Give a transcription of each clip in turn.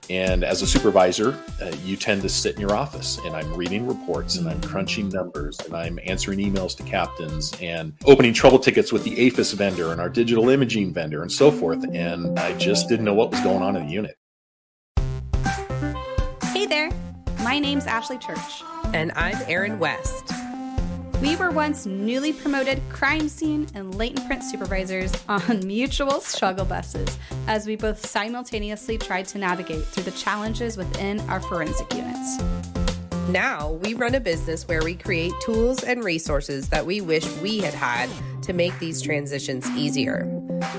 And as a supervisor, you tend to sit in your office and I'm reading reports and I'm crunching numbers and I'm answering emails to captains and opening trouble tickets with the APHIS vendor and our digital imaging vendor and so forth. And I just didn't know what was going on in the unit. Hey there, my name's Ashley Church. And I'm Erin West. We were once newly promoted crime scene and latent print supervisors on mutual struggle buses as we both simultaneously tried to navigate through the challenges within our forensic units. Now we run a business where we create tools and resources that we wish we had had to make these transitions easier.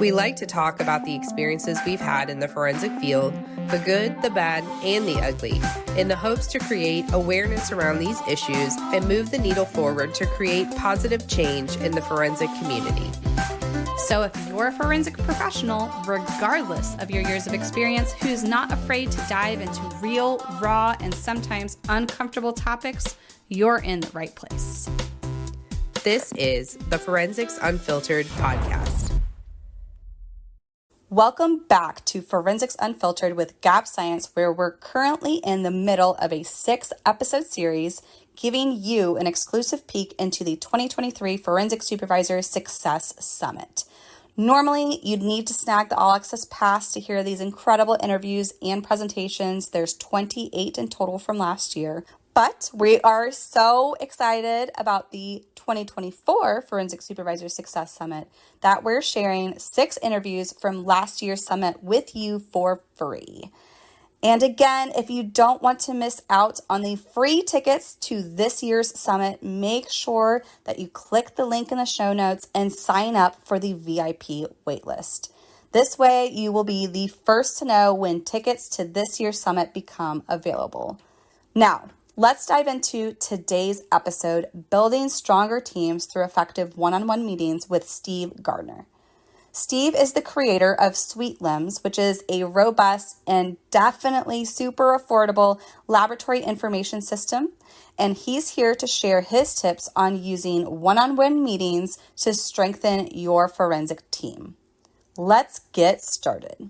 We like to talk about the experiences we've had in the forensic field, the good, the bad, and the ugly, in the hopes to create awareness around these issues and move the needle forward to create positive change in the forensic community. So if you're a forensic professional, regardless of your years of experience, who's not afraid to dive into real, raw, and sometimes uncomfortable topics, you're in the right place. This is the Forensics Unfiltered podcast. Welcome back to Forensics Unfiltered with Gap Science, where we're currently in the middle of a 6-episode series giving you an exclusive peek into the 2023 Forensic Supervisor Success Summit. Normally, you'd need to snag the All Access Pass to hear these incredible interviews and presentations. There's 28 in total from last year. But we are so excited about the 2024 Forensic Supervisor Success Summit that we're sharing 6 interviews from last year's summit with you for free. And again, if you don't want to miss out on the free tickets to this year's summit, make sure that you click the link in the show notes and sign up for the VIP waitlist. This way, you will be the first to know when tickets to this year's summit become available. Now, let's dive into today's episode, Building Stronger Teams Through Effective One-on-One Meetings with Steve Gardner. Steve is the creator of SuiteLIMS, which is a robust and definitely super affordable laboratory information system. And he's here to share his tips on using one-on-one meetings to strengthen your forensic team. Let's get started.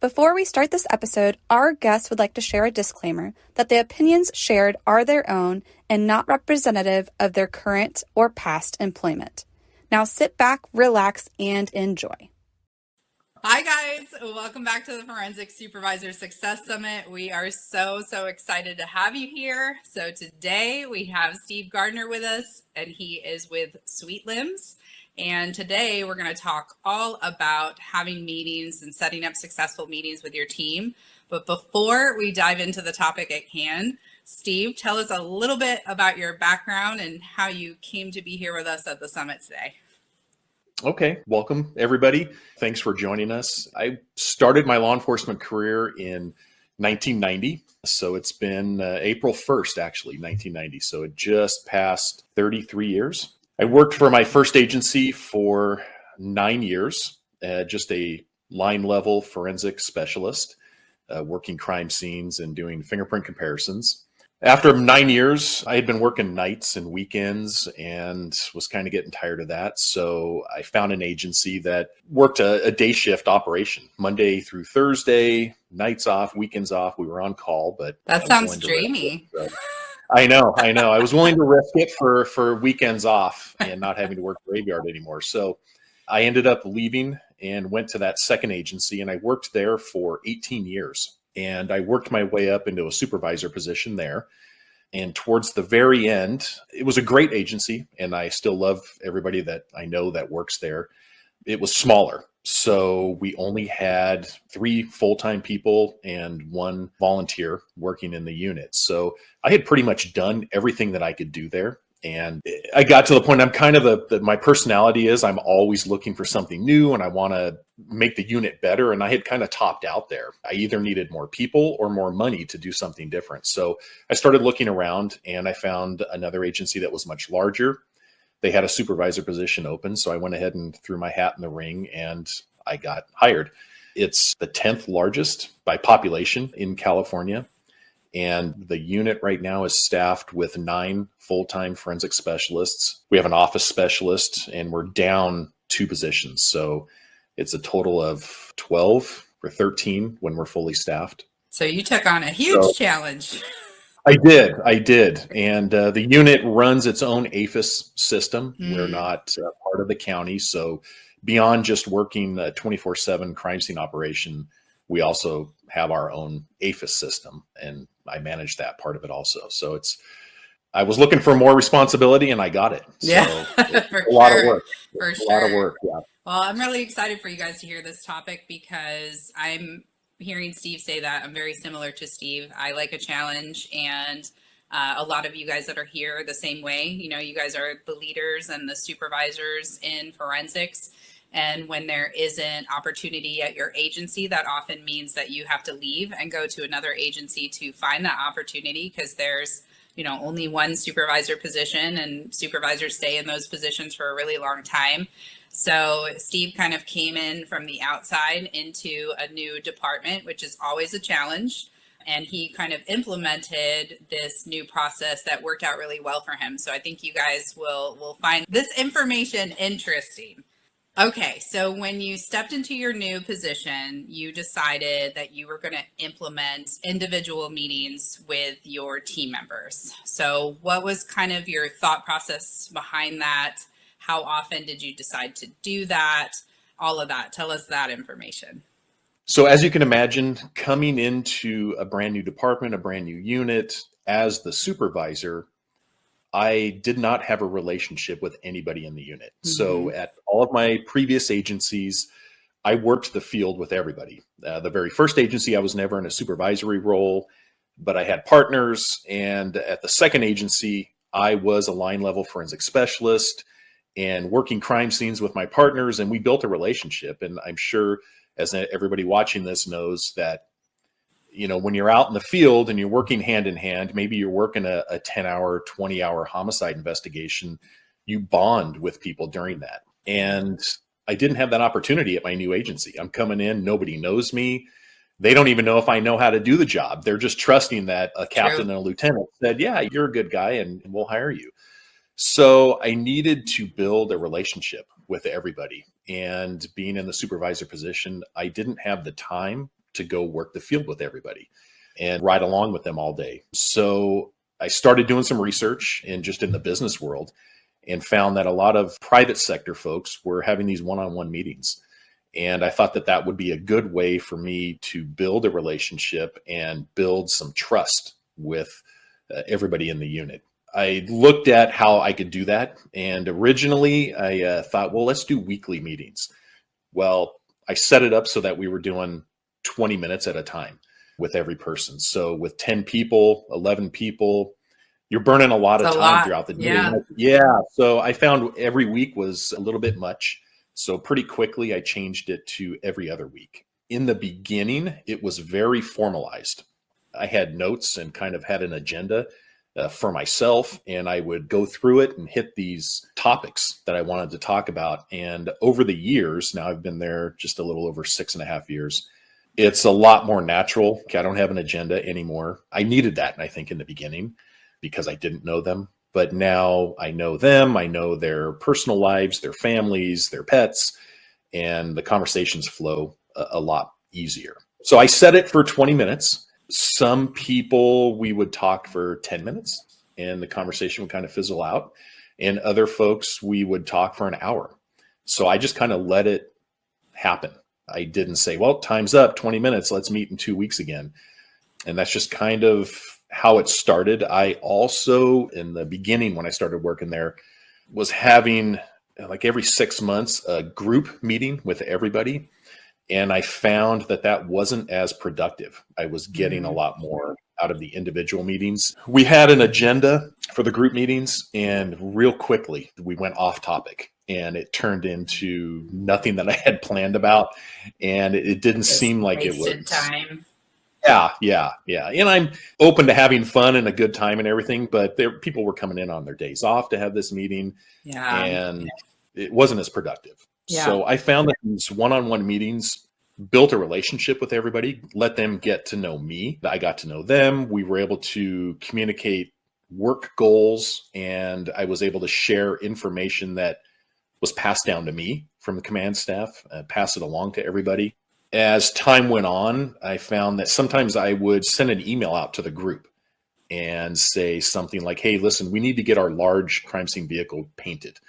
Before we start this episode, our guests would like to share a disclaimer that the opinions shared are their own and not representative of their current or past employment. Now sit back, relax, and enjoy. Hi guys, welcome back to the Forensic Supervisor Success Summit. We are so excited to have you here. So today we have Steve Gardner with us and he is with SuiteLIMS. And today we're going to talk all about having meetings and setting up successful meetings with your team. But before we dive into the topic at hand, Steve, tell us a little bit about your background and how you came to be here with us at the summit today. Okay, welcome everybody. Thanks for joining us. I started my law enforcement career in 1990. So it's been April 1st, actually, 1990. So it just passed 33 years. I worked for my first agency for 9 years, just a line level forensic specialist, working crime scenes and doing fingerprint comparisons. After 9 years, I had been working nights and weekends and was kind of getting tired of that. So I found an agency that worked a day shift operation, Monday through Thursday, nights off, weekends off. We were on call, but that sounds dreamy. I know. I was willing to risk it for weekends off and not having to work graveyard anymore. So I ended up leaving and went to that second agency, and I worked there for 18 years. And I worked my way up into a supervisor position there. And towards the very end, it was a great agency, and I still love everybody that I know that works there. It was smaller. So we only had 3 full-time people and 1 volunteer working in the unit. So I had pretty much done everything that I could do there. And I got to the point, I'm kind of my personality is I'm always looking for something new and I want to make the unit better. And I had kind of topped out there. I either needed more people or more money to do something different. So I started looking around and I found another agency that was much larger. They had a supervisor position open. So I went ahead and threw my hat in the ring and I got hired. It's the 10th largest by population in California. And the unit right now is staffed with 9 full-time forensic specialists. We have an office specialist and we're down 2 positions. So it's a total of 12 or 13 when we're fully staffed. So you took on a huge So challenge. I did. And the unit runs its own APHIS system. We're not part of the county. So beyond just working a 24/7 crime scene operation, we also have our own APHIS system, and I manage that part of it also. So I was looking for more responsibility, and I got it. Yeah, So it's a lot of work. For sure. A lot of work, yeah. Well, I'm really excited for you guys to hear this topic because I'm hearing Steve say that. I'm very similar to Steve. I like a challenge, and a lot of you guys that are here the same way. You guys are the leaders and the supervisors in forensics. And when there isn't opportunity at your agency, that often means that you have to leave and go to another agency to find that opportunity, because there's only one supervisor position, and supervisors stay in those positions for a really long time. So Steve kind of came in from the outside into a new department, which is always a challenge. And he kind of implemented this new process that worked out really well for him. So I think you guys will find this information interesting. Okay, so when you stepped into your new position, you decided that you were going to implement individual meetings with your team members. So what was kind of your thought process behind that? How often did you decide to do that? All of that. Tell us that information. So as you can imagine, coming into a brand new department, a brand new unit, as the supervisor, I did not have a relationship with anybody in the unit. So at all of my previous agencies, I worked the field with everybody. The very first agency, I was never in a supervisory role, but I had partners. And at the second agency, I was a line level forensic specialist and working crime scenes with my partners. And we built a relationship. And I'm sure, as everybody watching this knows, that when you're out in the field and you're working hand in hand, maybe you're working a 10-hour, 20-hour homicide investigation, you bond with people during that. And I didn't have that opportunity at my new agency. I'm coming in, nobody knows me. They don't even know if I know how to do the job. They're just trusting that a captain and a lieutenant said, yeah, you're a good guy and we'll hire you. So I needed to build a relationship with everybody. And being in the supervisor position, I didn't have the time to go work the field with everybody and ride along with them all day. So I started doing some research in the business world and found that a lot of private sector folks were having these one-on-one meetings. And I thought that would be a good way for me to build a relationship and build some trust with everybody in the unit. I looked at how I could do that. And originally I thought, well, let's do weekly meetings. Well, I set it up so that we were doing 20 minutes at a time with every person. So with 10 people, 11 people, you're burning a lot of time throughout the day. Yeah. So I found every week was a little bit much. So pretty quickly, I changed it to every other week. In the beginning, it was very formalized. I had notes and kind of had an agenda for myself, and I would go through it and hit these topics that I wanted to talk about. And over the years, now I've been there just a little over 6.5 years, it's a lot more natural. I don't have an agenda anymore. I needed that, I think, in the beginning because I didn't know them. But now I know them. I know their personal lives, their families, their pets, and the conversations flow a lot easier. So I set it for 20 minutes. Some people, we would talk for 10 minutes and the conversation would kind of fizzle out. And other folks, we would talk for an hour. So I just kind of let it happen. I didn't say, well, time's up, 20 minutes, let's meet in 2 weeks again. And that's just kind of how it started. I also, in the beginning, when I started working there, was having like every 6 months, a group meeting with everybody. And I found that wasn't as productive. I was getting a lot more out of the individual meetings. We had an agenda for the group meetings, and real quickly we went off topic and it turned into nothing that I had planned about. And it didn't seem like it was time. Yeah. And I'm open to having fun and a good time and everything, but people were coming in on their days off to have this meeting. And it wasn't as productive. So I found that these one-on-one meetings built a relationship with everybody, let them get to know me. I got to know them. We were able to communicate work goals, and I was able to share information that was passed down to me from the command staff, pass it along to everybody. as time went on, I found that sometimes I would send an email out to the group and say something like, hey, listen, we need to get our large crime scene vehicle painted.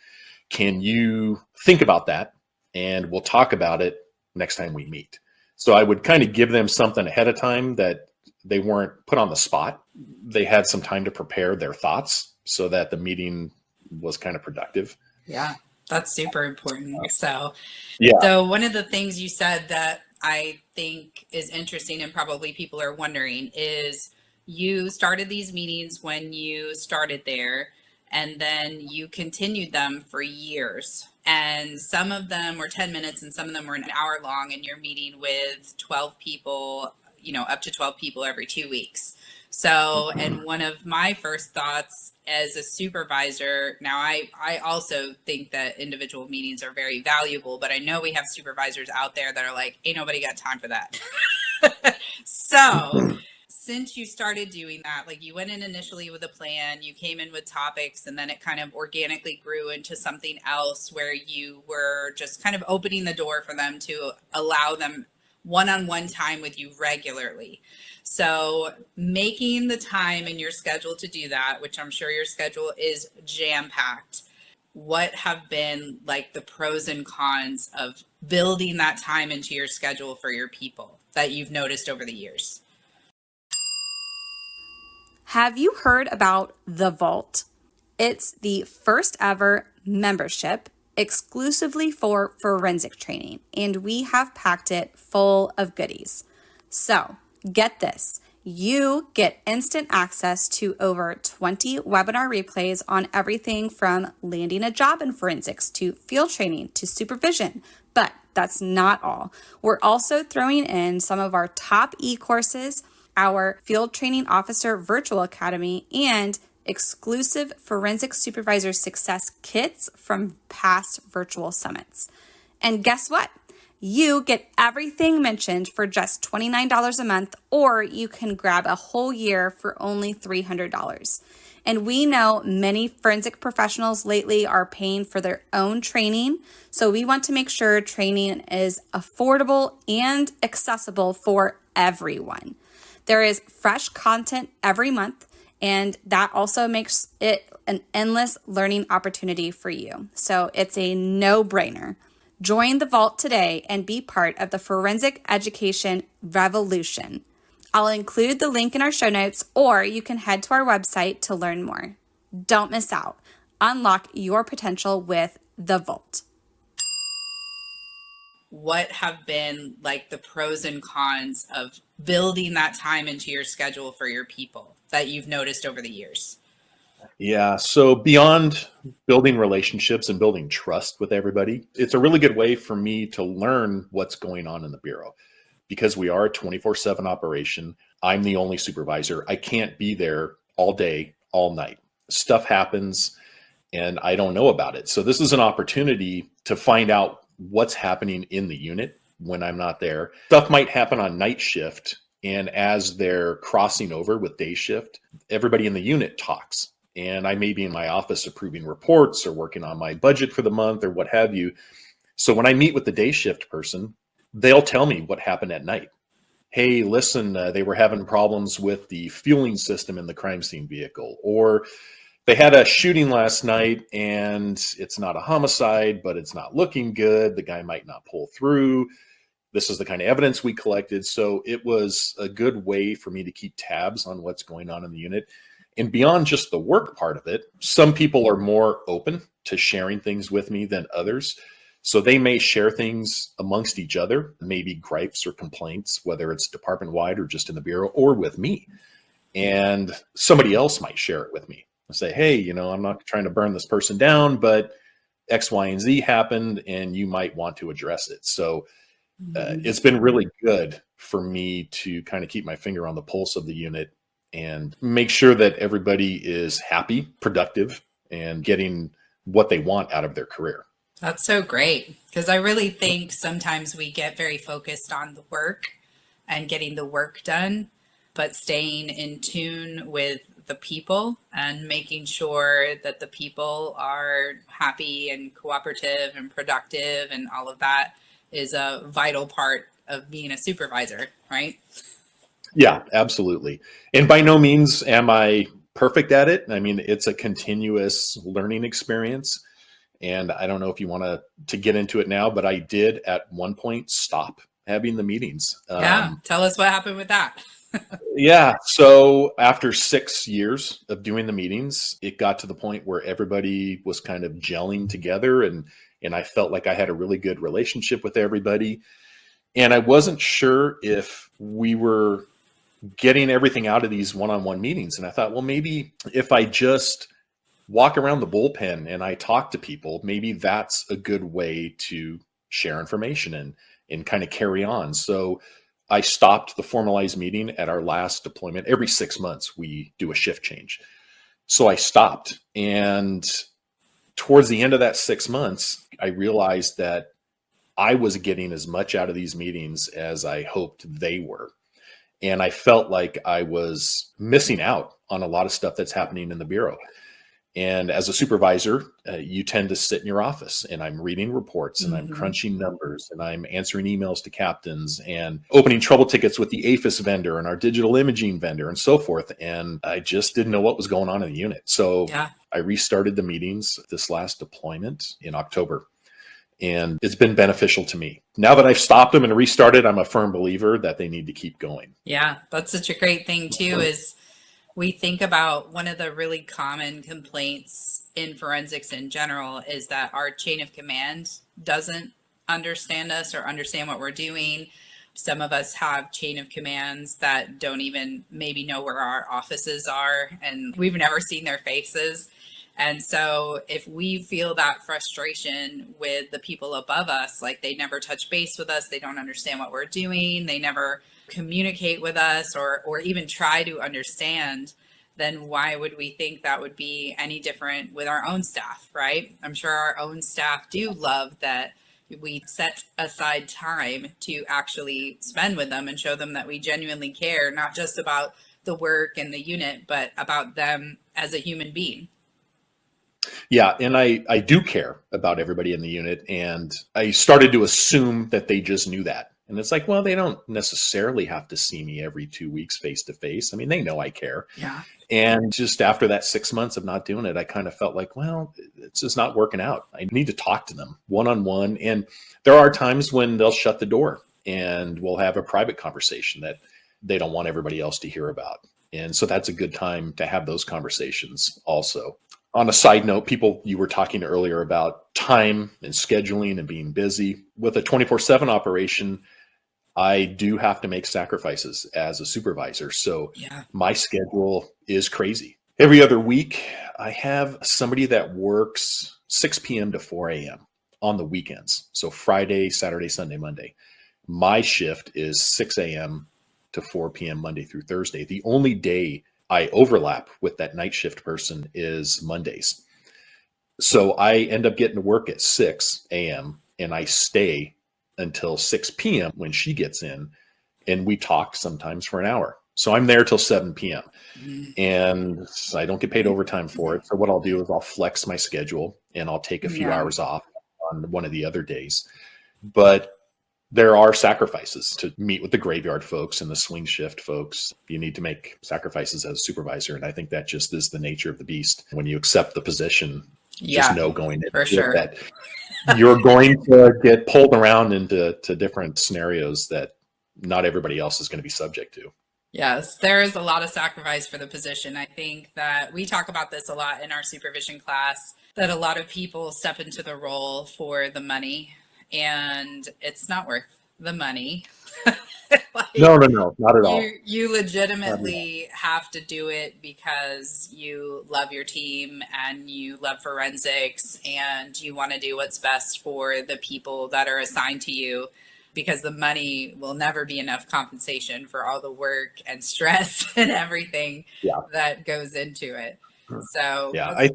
Can you think about that? And we'll talk about it next time we meet. So I would kind of give them something ahead of time that they weren't put on the spot. They had some time to prepare their thoughts so that the meeting was kind of productive. Yeah, that's super important. So one of the things you said that I think is interesting and probably people are wondering is you started these meetings when you started there, and then you continued them for years. And some of them were 10 minutes and some of them were an hour long, and you're meeting with 12 people, up to 12 people every 2 weeks. So, and one of my first thoughts as a supervisor, now I also think that individual meetings are very valuable, but I know we have supervisors out there that are like, ain't nobody got time for that. So since you started doing that, like you went in initially with a plan, you came in with topics, and then it kind of organically grew into something else where you were just kind of opening the door for them to allow them one-on-one time with you regularly. So making the time in your schedule to do that, which I'm sure your schedule is jam-packed, what have been like the pros and cons of building that time into your schedule for your people that you've noticed over the years? Have you heard about The Vault? It's the first ever membership exclusively for forensic training, and we have packed it full of goodies. So get this, you get instant access to over 20 webinar replays on everything from landing a job in forensics to field training to supervision. But that's not all. We're also throwing in some of our top e-courses, our Field Training Officer Virtual Academy, and exclusive Forensic Supervisor Success kits from past virtual summits. And guess what? You get everything mentioned for just $29 a month, or you can grab a whole year for only $300. And we know many forensic professionals lately are paying for their own training, so we want to make sure training is affordable and accessible for everyone. There is fresh content every month, and that also makes it an endless learning opportunity for you. So it's a no-brainer. Join the Vault today and be part of the forensic education revolution. I'll include the link in our show notes, or you can head to our website to learn more. Don't miss out. Unlock your potential with the Vault. What have been like the pros and cons of building that time into your schedule for your people that you've noticed over the years? Yeah, so beyond building relationships and building trust with everybody, it's a really good way for me to learn what's going on in the Bureau. Because we are a 24/7 operation, I'm the only supervisor. I can't be there all day, all night. Stuff happens and I don't know about it. So this is an opportunity to find out what's happening in the unit when I'm not there. Stuff might happen on night shift, and as they're crossing over with day shift, everybody in the unit talks. And I may be in my office approving reports or working on my budget for the month or what have you. So when I meet with the day shift person, they'll tell me what happened at night. Hey, listen, they were having problems with the fueling system in the crime scene vehicle, or they had a shooting last night and it's not a homicide, but it's not looking good. The guy might not pull through. This is the kind of evidence we collected. So it was a good way for me to keep tabs on what's going on in the unit. And beyond just the work part of it, some people are more open to sharing things with me than others. So they may share things amongst each other, maybe gripes or complaints, whether it's department-wide or just in the Bureau or with me. And somebody else might share it with me and say, hey, I'm not trying to burn this person down, but X, Y, and Z happened and you might want to address it. So it's been really good for me to kind of keep my finger on the pulse of the unit and make sure that everybody is happy, productive, and getting what they want out of their career. That's so great, because I really think sometimes we get very focused on the work and getting the work done, but staying in tune with the people and making sure that the people are happy and cooperative and productive and all of that is a vital part of being a supervisor, right? Yeah, absolutely. And by no means am I perfect at it. I mean, it's a continuous learning experience. And I don't know if you want to get into it now, but I did at one point stop having the meetings. Yeah. Tell us what happened with that. Yeah. So after 6 years of doing the meetings, it got to the point where everybody was kind of gelling together, and I felt like I had a really good relationship with everybody. And I wasn't sure if we were getting everything out of these one-on-one meetings. And I thought, well, maybe if I just walk around the bullpen and I talk to people, maybe that's a good way to share information and kind of carry on. So I stopped the formalized meeting at our last deployment. Every 6 months, we do a shift change. So I stopped. And towards the end of that 6 months, I realized that I was getting as much out of these meetings as I hoped they were. And I felt like I was missing out on a lot of stuff that's happening in the Bureau. And as a supervisor, you tend to sit in your office, and I'm reading reports, and I'm crunching numbers, and I'm answering emails to captains and opening trouble tickets with the APHIS vendor and our digital imaging vendor and so forth. And I just didn't know what was going on in the unit. So I restarted the meetings this last deployment in October. And it's been beneficial to me. Now that I've stopped them and restarted, I'm a firm believer that they need to keep going. Yeah, that's such a great thing too, is we think about one of the really common complaints in forensics in general is that our chain of command doesn't understand us or understand what we're doing. Some of us have chain of commands that don't even maybe know where our offices are, and we've never seen their faces. And so if we feel that frustration with the people above us, like they never touch base with us, they don't understand what we're doing, they never communicate with us or even try to understand, then why would we think that would be any different with our own staff, right? I'm sure our own staff do love that we set aside time to actually spend with them and show them that we genuinely care, not just about the work and the unit, but about them as a human being. Yeah, and I do care about everybody in the unit, and I started to assume that they just knew that. And it's like, well, they don't necessarily have to see me every 2 weeks face to face. I mean, they know I care. Yeah. And just after that 6 months of not doing it, I kind of felt like, well, it's just not working out. I need to talk to them one-on-one. And there are times when they'll shut the door and we'll have a private conversation that they don't want everybody else to hear about. And so that's a good time to have those conversations also. On a side note, you were talking earlier about time and scheduling and being busy. With a 24/7 operation, I do have to make sacrifices as a supervisor. So my schedule is crazy. Every other week, I have somebody that works 6 p.m. to 4 a.m. on the weekends. So Friday, Saturday, Sunday, Monday. My shift is 6 a.m. to 4 p.m. Monday through Thursday. The only day I overlap with that night shift person is Mondays. So I end up getting to work at 6 a.m. and I stay until 6 p.m. when she gets in, and we talk sometimes for an hour. So I'm there till 7 p.m. and I don't get paid overtime for it. So what I'll do is I'll flex my schedule and I'll take a few hours off on one of the other days. But there are sacrifices to meet with the graveyard folks and the swing shift folks. You need to make sacrifices as a supervisor. And I think that just is the nature of the beast. When you accept the position, just know going in for sure that you're going to get pulled around into different scenarios that not everybody else is going to be subject to. Yes, there is a lot of sacrifice for the position. I think that we talk about this a lot in our supervision class, that a lot of people step into the role for the money, and it's not worth the money. No, not at all. You legitimately have to do it because you love your team and you love forensics and you want to do what's best for the people that are assigned to you, because the money will never be enough compensation for all the work and stress and everything that goes into it. So I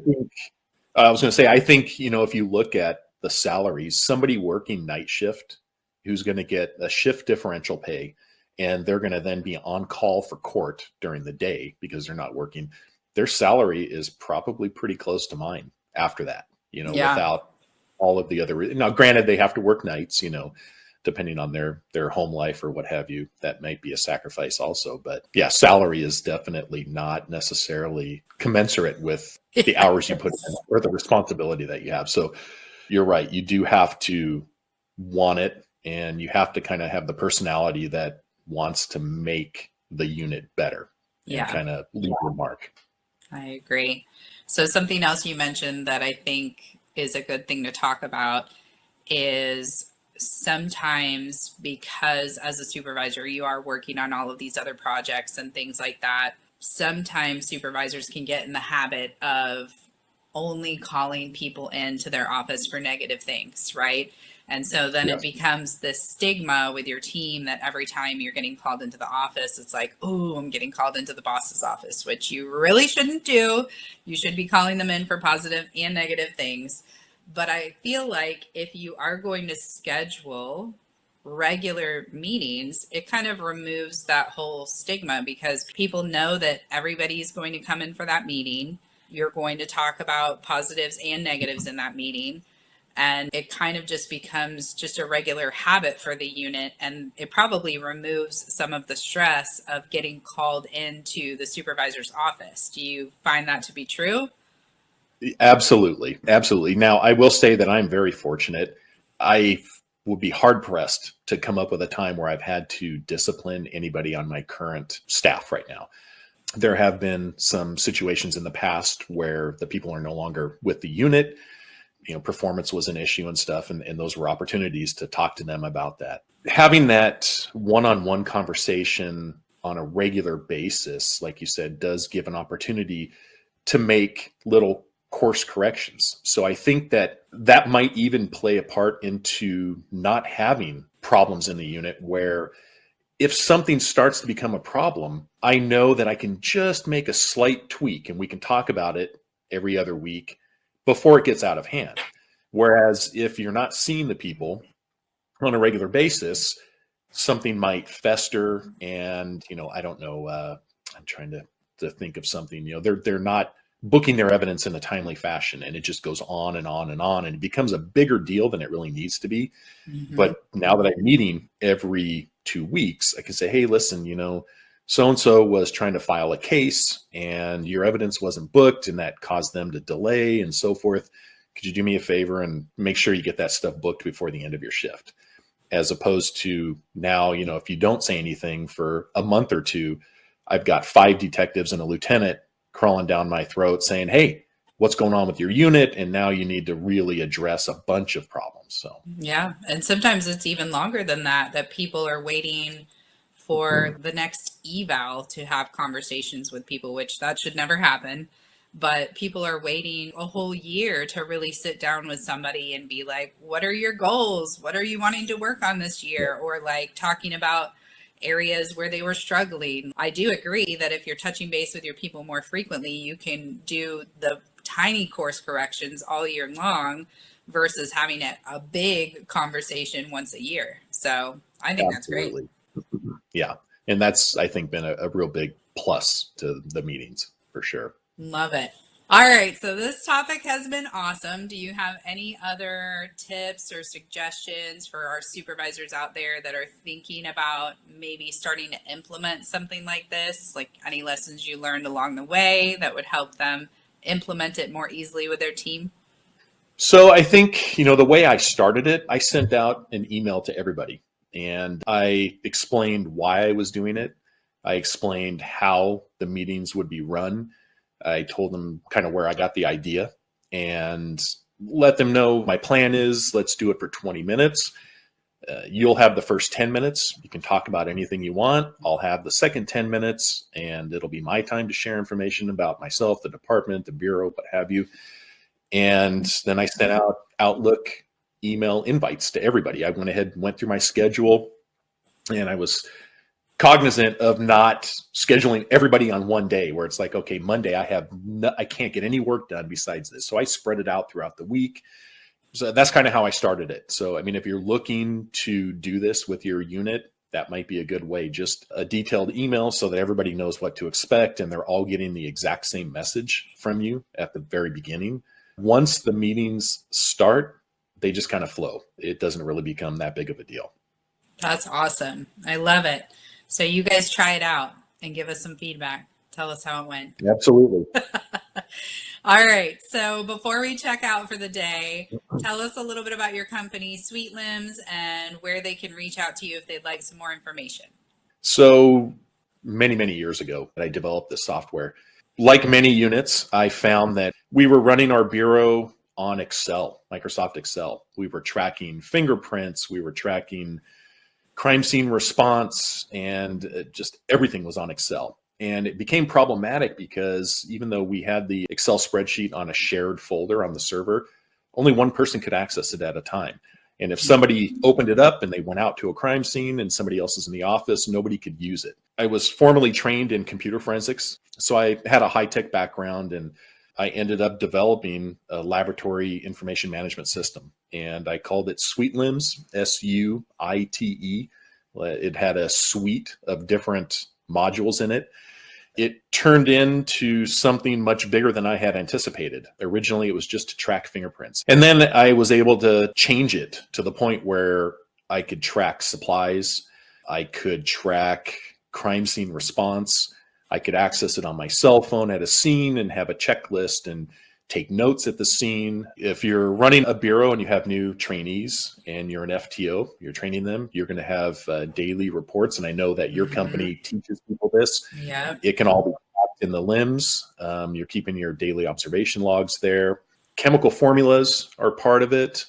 was going to say, I think, if you look at the salaries, somebody working night shift who's going to get a shift differential pay, and they're going to then be on call for court during the day because they're not working, their salary is probably pretty close to mine after that, without all of the other. Now, granted, they have to work nights, depending on their home life or what have you, that might be a sacrifice also. But yeah, salary is definitely not necessarily commensurate with the hours you put in or the responsibility that you have. So you're right. You do have to want it, and you have to kind of have the personality that wants to make the unit better and kind of leave your mark. I agree. So something else you mentioned that I think is a good thing to talk about is sometimes, because as a supervisor, you are working on all of these other projects and things like that, sometimes supervisors can get in the habit of only calling people into their office for negative things, right? And so then it becomes this stigma with your team that every time you're getting called into the office, it's like, oh, I'm getting called into the boss's office, which you really shouldn't do. You should be calling them in for positive and negative things. But I feel like if you are going to schedule regular meetings, it kind of removes that whole stigma, because people know that everybody's going to come in for that meeting. You're going to talk about positives and negatives in that meeting. And it kind of just becomes just a regular habit for the unit. And it probably removes some of the stress of getting called into the supervisor's office. Do you find that to be true? Absolutely. Absolutely. Now, I will say that I'm very fortunate. I would be hard pressed to come up with a time where I've had to discipline anybody on my current staff right now. There have been some situations in the past where the people are no longer with the unit. Performance was an issue and stuff, and those were opportunities to talk to them about that. Having that one-on-one conversation on a regular basis, like you said, does give an opportunity to make little course corrections. So I think that might even play a part into not having problems in the unit, where if something starts to become a problem, I know that I can just make a slight tweak and we can talk about it every other week before it gets out of hand. Whereas if you're not seeing the people on a regular basis, something might fester, and I don't know. I'm trying to think of something. They're not booking their evidence in a timely fashion, and it just goes on and on and on, and it becomes a bigger deal than it really needs to be. Mm-hmm. But now that I'm meeting every 2 weeks, I can say, hey, listen, so-and-so was trying to file a case and your evidence wasn't booked, and that caused them to delay and so forth. Could you do me a favor and make sure you get that stuff booked before the end of your shift? As opposed to now, if you don't say anything for a month or two, I've got 5 detectives and a lieutenant crawling down my throat saying, hey, what's going on with your unit? And now you need to really address a bunch of problems. So yeah. And sometimes it's even longer than that people are waiting for the next eval to have conversations with people, which that should never happen. But people are waiting a whole year to really sit down with somebody and be like, what are your goals? What are you wanting to work on this year? Or like talking about areas where they were struggling. I do agree that if you're touching base with your people more frequently, you can do the tiny course corrections all year long versus having a big conversation once a year. So I think Absolutely. That's great. Yeah. And that's, I think, been a real big plus to the meetings for sure. Love it. All right. So this topic has been awesome. Do you have any other tips or suggestions for our supervisors out there that are thinking about maybe starting to implement something like this? Like any lessons you learned along the way that would help them implement it more easily with their team? So I think, the way I started it, I sent out an email to everybody and I explained why I was doing it. I explained how the meetings would be run. I told them kind of where I got the idea and let them know my plan is, let's do it for 20 minutes. You'll have the first 10 minutes. You can talk about anything you want. I'll have the second 10 minutes and it'll be my time to share information about myself, the department, the bureau, what have you. And then I sent out Outlook email invites to everybody. I went ahead and went through my schedule, and I was cognizant of not scheduling everybody on one day where it's like, okay, Monday I can't get any work done besides this. So I spread it out throughout the week. So that's kind of how I started it. So, I mean, if you're looking to do this with your unit, that might be a good way. Just a detailed email so that everybody knows what to expect and they're all getting the exact same message from you at the very beginning. Once the meetings start, they just kind of flow. It doesn't really become that big of a deal. That's awesome. I love it. So you guys try it out and give us some feedback. Tell us how it went. Absolutely. All right. So before we check out for the day, tell us a little bit about your company, SuiteLIMS, and where they can reach out to you if they'd like some more information. So many years ago, I developed this software. Like many units, I found that we were running our bureau on Excel, Microsoft Excel. We were tracking fingerprints, we were tracking crime scene response, and just everything was on Excel. And it became problematic because even though we had the Excel spreadsheet on a shared folder on the server, only one person could access it at a time. And if somebody opened it up and they went out to a crime scene and somebody else is in the office, nobody could use it. I was formally trained in computer forensics, so I had a high-tech background, and I ended up developing a laboratory information management system. And I called it SuiteLIMS, S-U-I-T-E. It had a suite of different modules in it. It turned into something much bigger than I had anticipated. Originally, it was just to track fingerprints. And then I was able to change it to the point where I could track supplies. I could track crime scene response. I could access it on my cell phone at a scene and have a checklist and take notes at the scene. If you're running a bureau and you have new trainees and you're an FTO, you're training them, you're going to have daily reports. And I know that your company teaches people this. Yeah. It can all be tracked in the LIMS. You're keeping your daily observation logs there. Chemical formulas are part of it.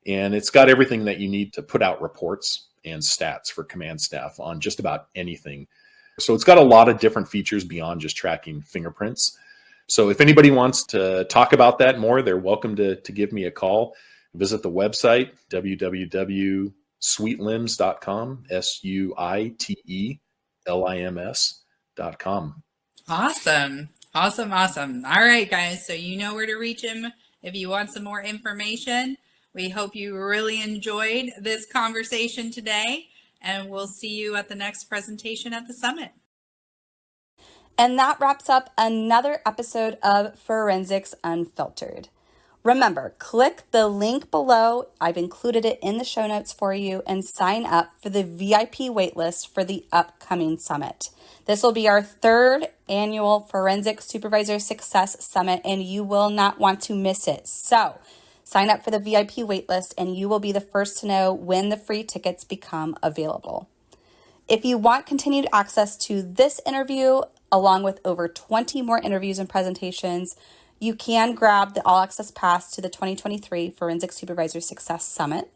And it's got everything that you need to put out reports and stats for command staff on just about anything. So it's got a lot of different features beyond just tracking fingerprints. So if anybody wants to talk about that more, they're welcome to give me a call. Visit the website, www.suitelims.com, SuiteLIMS.com. Awesome. Awesome. All right, guys. So you know where to reach him if you want some more information. We hope you really enjoyed this conversation today, and we'll see you at the next presentation at the summit. And that wraps up another episode of Forensics Unfiltered. Remember, click the link below. I've included it in the show notes for you, and sign up for the VIP waitlist for the upcoming summit. This will be our third annual Forensic Supervisor Success Summit, and you will not want to miss it. So sign up for the VIP waitlist, and you will be the first to know when the free tickets become available. If you want continued access to this interview, along with over 20 more interviews and presentations, you can grab the All Access Pass to the 2023 Forensic Supervisor Success Summit.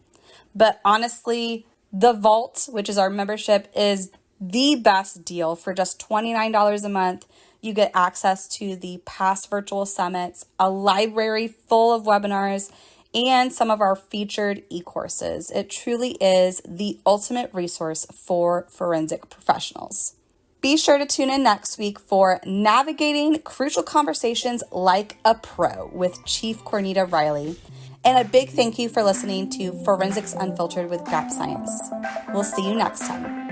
But honestly, the Vault, which is our membership, is the best deal. For just $29 a month, you get access to the past virtual summits, a library full of webinars, and some of our featured e-courses. It truly is the ultimate resource for forensic professionals. Be sure to tune in next week for Navigating Crucial Conversations Like a Pro with Chief Cornita Riley. And a big thank you for listening to Forensics Unfiltered with Gap Science. We'll see you next time.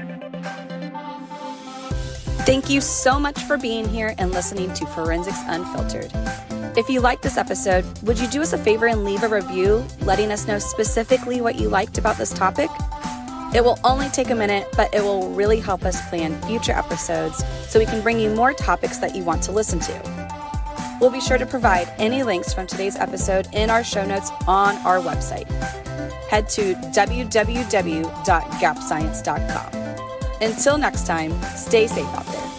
Thank you so much for being here and listening to Forensics Unfiltered. If you liked this episode, would you do us a favor and leave a review letting us know specifically what you liked about this topic? It will only take a minute, but it will really help us plan future episodes so we can bring you more topics that you want to listen to. We'll be sure to provide any links from today's episode in our show notes on our website. Head to www.gapscience.com. Until next time, stay safe out there.